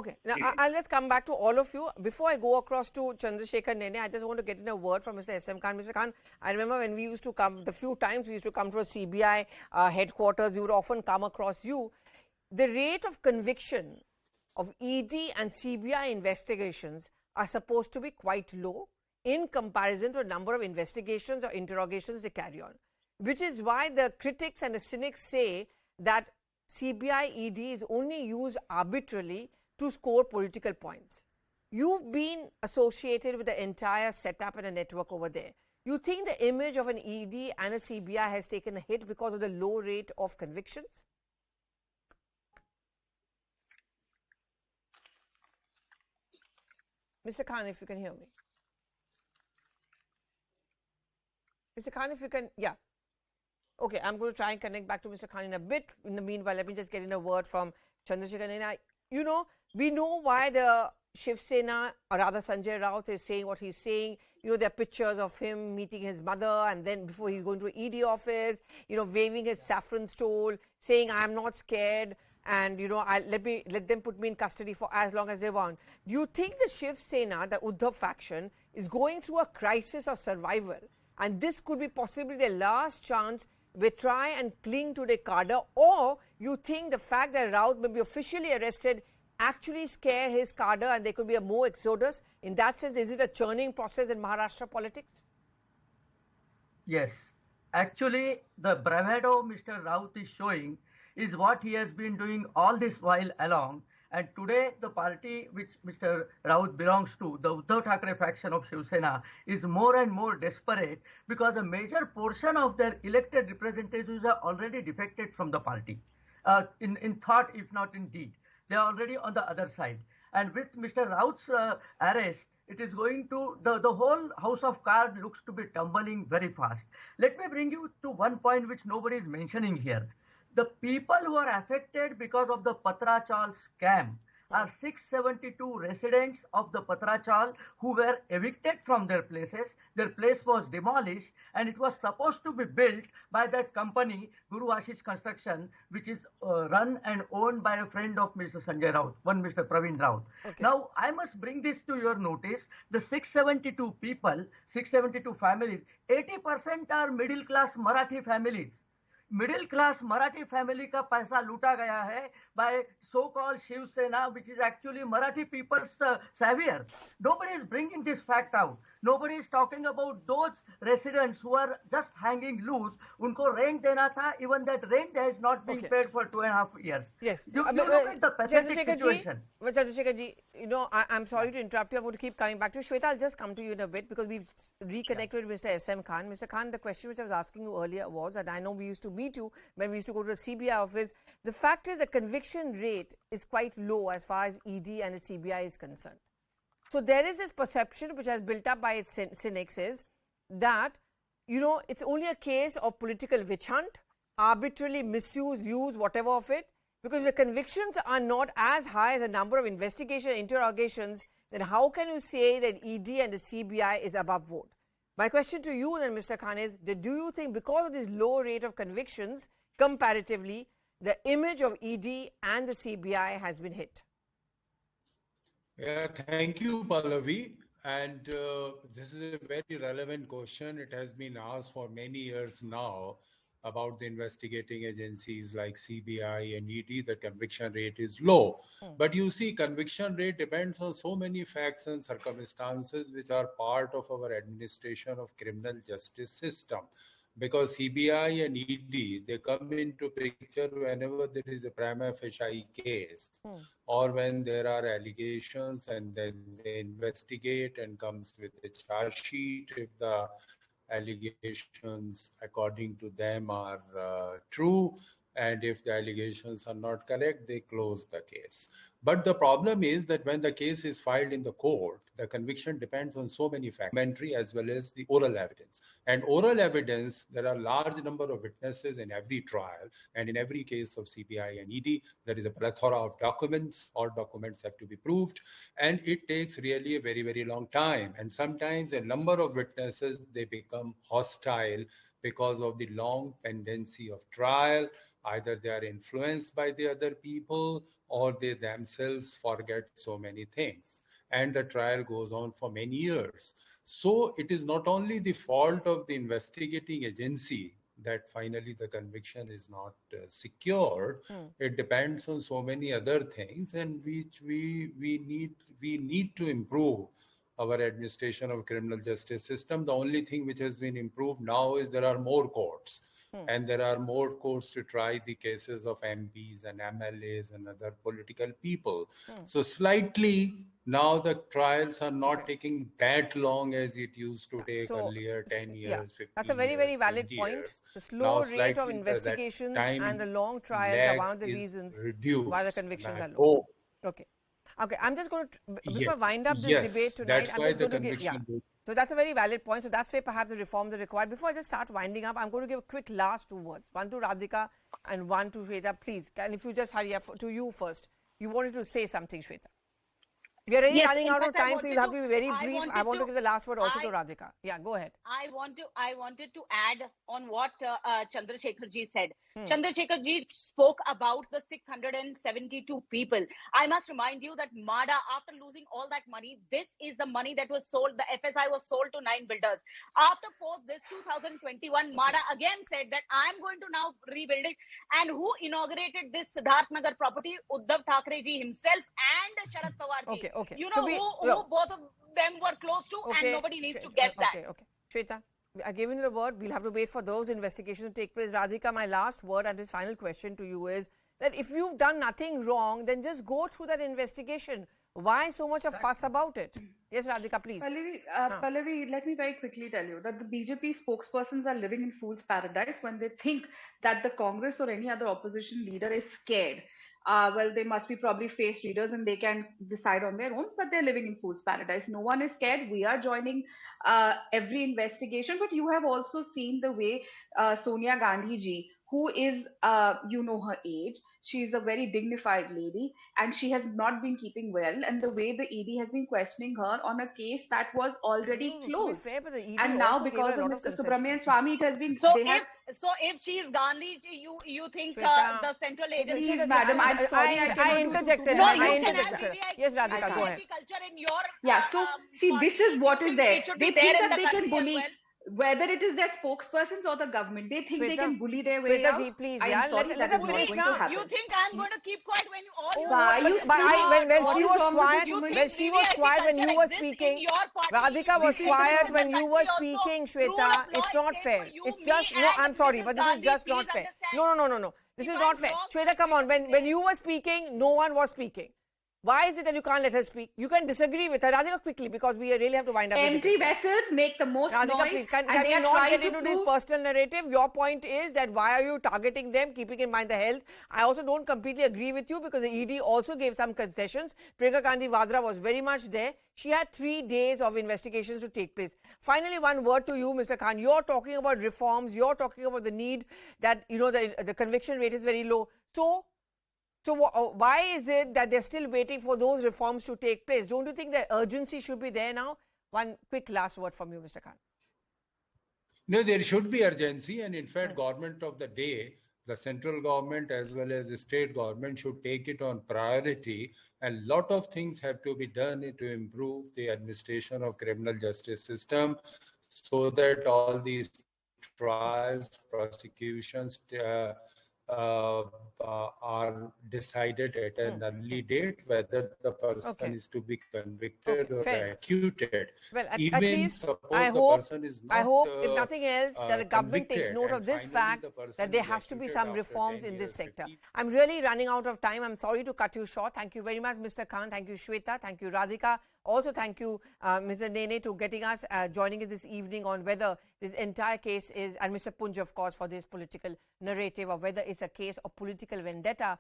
Okay, now let's come back to all of you. Before I go across to Chandrashekhar Nene, I just want to get in a word from Mr. SM Khan. Mr. Khan, I remember when we used to come, the few times we used to come to a CBI headquarters, we would often come across you. The rate of conviction of ED and CBI investigations are supposed to be quite low in comparison to a number of investigations or interrogations they carry on, which is why the critics and the cynics say that CBI ED is only used arbitrarily to score political points. You've been associated with the entire setup and a network over there. You think the image of an ED and a CBI has taken a hit because of the low rate of convictions? Mr. Khan, if you can hear me. Mr. Khan, if you can, yeah. Okay, I'm going to try and connect back to Mr. Khan in a bit. In the meanwhile, let me just get in a word from Chandrashekhar Nene. You know, we know why the Shiv Sena, or rather Sanjay Raut, is saying what he's saying. You know, there are pictures of him meeting his mother, and then before he's going to an ED office, you know, waving his saffron stole, saying, I'm not scared, and, you know, let them put me in custody for as long as they want. Do you think the Shiv Sena, the Uddhav faction, is going through a crisis of survival, and this could be possibly their last chance we try and cling to the cadre, or you think the fact that Raut may be officially arrested actually scare his cadre and there could be a more exodus? In that sense, is it a churning process in Maharashtra politics? Yes. Actually, the bravado Mr. Raut is showing is what he has been doing all this while along. And today, the party which Mr. Raut belongs to, the Uddhav Thackeray faction of Shiv Sena, is more and more desperate because a major portion of their elected representatives are already defected from the party, in thought, if not in deed. They are already on the other side. And with Mr. Raut's arrest, it is going to, the whole house of cards looks to be tumbling very fast. Let me bring you to one point which nobody is mentioning here. The people who are affected because of the Patra Chawl scam are 672 residents of the Patra Chawl who were evicted from their places. Their place was demolished and it was supposed to be built by that company, Guru Ashish Construction, which is run and owned by a friend of Mr. Sanjay Raut, one Mr. Praveen Raut. Okay. Now, I must bring this to your notice. The 672 people, 672 families, 80% are middle class Marathi families. Middle class Marathi family का पैसा लूटा गया है by so-called Shiv Sena, which is actually Marathi people's savior. Nobody is bringing this fact out. Nobody is talking about those residents who are just hanging loose. Unko rent dena tha, even that rent has not been paid for 2.5 years. Yes. You look at the pathetic situation. Chandrashekhar ji, you know, I'm sorry to interrupt you. I'm going to keep coming back to you. Shweta, I'll just come to you in a bit because we've reconnected with Mr. SM Khan. Mr. Khan, the question which I was asking you earlier was, and I know we used to meet you when we used to go to the CBI office, the fact is the conviction rate is quite low as far as ED and the CBI is concerned. So there is this perception which has built up by its cynics is that, you know, it's only a case of political witch hunt, arbitrarily misuse, use, whatever of it, because the convictions are not as high as the number of investigation interrogations, then how can you say that ED and the CBI is above board? My question to you then, Mr. Khan, is that do you think because of this low rate of convictions, comparatively, the image of ED and the CBI has been hit? Yeah, thank you, Pallavi. And this is a very relevant question. It has been asked for many years now about the investigating agencies like CBI and ED. The conviction rate is low. But you see, conviction rate depends on so many facts and circumstances which are part of our administration of criminal justice system. Because CBI and ED, they come into picture whenever there is a prima facie case or when there are allegations, and then they investigate and comes with a charge sheet if the allegations according to them are true, and if the allegations are not correct, they close the case. But the problem is that when the case is filed in the court, the conviction depends on so many facts, documentary as well as the oral evidence. And oral evidence, there are a large number of witnesses in every trial. And in every case of CBI and ED, there is a plethora of documents. All documents have to be proved. And it takes really a very, very long time. And sometimes a number of witnesses, they become hostile because of the long pendency of trial. Either they are influenced by the other people, or they themselves forget so many things. And the trial goes on for many years. So it is not only the fault of the investigating agency that finally the conviction is not secured. It depends on so many other things, and which we need to improve our administration of criminal justice system. The only thing which has been improved now is there are more courts. And there are more courts to try the cases of MPs and MLAs and other political people. So slightly now the trials are not taking that long as it used to take earlier, 10 years, 15 That's a very, years, very valid 20 point. years. The slow Now, rate of slightly investigations time and the long trials are lag one of the is reasons reduced. why the convictions And are I low. hope Okay. Okay, I'm just going to, before Yes, I wind up this yes, debate tonight, that's I'm why just the going to give, conviction. So that's a very valid point. So that's where perhaps the reforms are required. Before I just start winding up, I'm going to give a quick last 2 words. One to Radhika and one to Shweta. Please, and if you just hurry up to you first. You wanted to say something, Shweta. We are really running out of time, so you'll have to be very brief. I want to give the last word also to Radhika. Yeah, go ahead. I wanted to add on what Chandrasekhar ji said. Chandrasekhar ji spoke about the 672 people. I must remind you that MADA, after losing all that money, this is the money that was sold. The FSI was sold to 9 builders. After post this 2021, MADA again said that I'm going to now rebuild it. And who inaugurated this Siddharth Nagar property? Uddhav Thackeray ji himself and Sharad Pawar ji. Okay. You know who both of them were close to, and nobody needs to guess that. Okay. Shweta, I've given you the word. We'll have to wait for those investigations to take place. Radhika, my last word and this final question to you is that if you've done nothing wrong, then just go through that investigation. Why so much of fuss about it? Yes, Radhika, please. Pallavi, let me very quickly tell you that the BJP spokespersons are living in fool's paradise when they think that the Congress or any other opposition leader is scared. Well, they must be probably face readers and they can decide on their own, but they're living in fool's paradise. No one is scared. We are joining every investigation, but you have also seen the way Sonia Gandhi ji, who is, you know her age, she's a very dignified lady and she has not been keeping well, and the way the ED has been questioning her on a case that was already closed. Fair, but the ED and now also because gave of a lot Mr. of Subramanian Swamy, it has been... So if she is Gandhi, you think Shweta, the central agency... Please, madam, I'm sorry. I interjected. No, I you can have interjected. CBI, Yes, Radhika, go ahead. culture in your... Yeah, so see, this is what is there. It should They be there think in that the they can country as bully, well. whether it is their spokespersons or the government. They think they Shweta, can bully their way Shweta out. ji, please, I yeah, am sorry, let that her is not finish going now. to happen. You think I'm going to keep quiet when you all... Why you But when what she is was wrong with quiet, this woman? when she was quiet when you were speaking, Radhika was quiet when you were speaking, Shweta. It's not fair. It's just, no, I'm sorry, but this is just not fair. No. This is not fair. Shweta, come on. When you were speaking, no one was speaking. Why is it that you can't let her speak? You can disagree with her. Radhika, quickly, because we really have to wind up. Empty vessels make the most Radhika, noise, please, can and they we are not trying get to into this prove... personal narrative? Your point is that why are you targeting them, keeping in mind the health? I also don't completely agree with you because the ED also gave some concessions. Priyanka Gandhi Vadra was very much there. She had 3 days of investigations to take place. Finally, one word to you, Mr. Khan. You're talking about reforms. You're talking about the need that, you know, the conviction rate is very low. So why is it that they're still waiting for those reforms to take place? Don't you think the urgency should be there now? One quick last word from you, Mr. Khan. No, there should be urgency, and in fact, government of the day, the central government as well as the state government should take it on priority. A lot of things have to be done to improve the administration of criminal justice system so that all these trials, prosecutions, are decided at an early date, whether the person is to be convicted or acquitted. Well, at Even least I hope, if nothing else, that the government takes note of this fact that there has to be some reforms in this sector. I'm really running out of time. I'm sorry to cut you short. Thank you very much, Mr. Khan. Thank you, Shweta. Thank you, Radhika. Also, thank you, Mr. Nene, to getting us, joining us this evening on whether this entire case is, and Mr. Punj, of course, for this political narrative of whether it's a case of political vendetta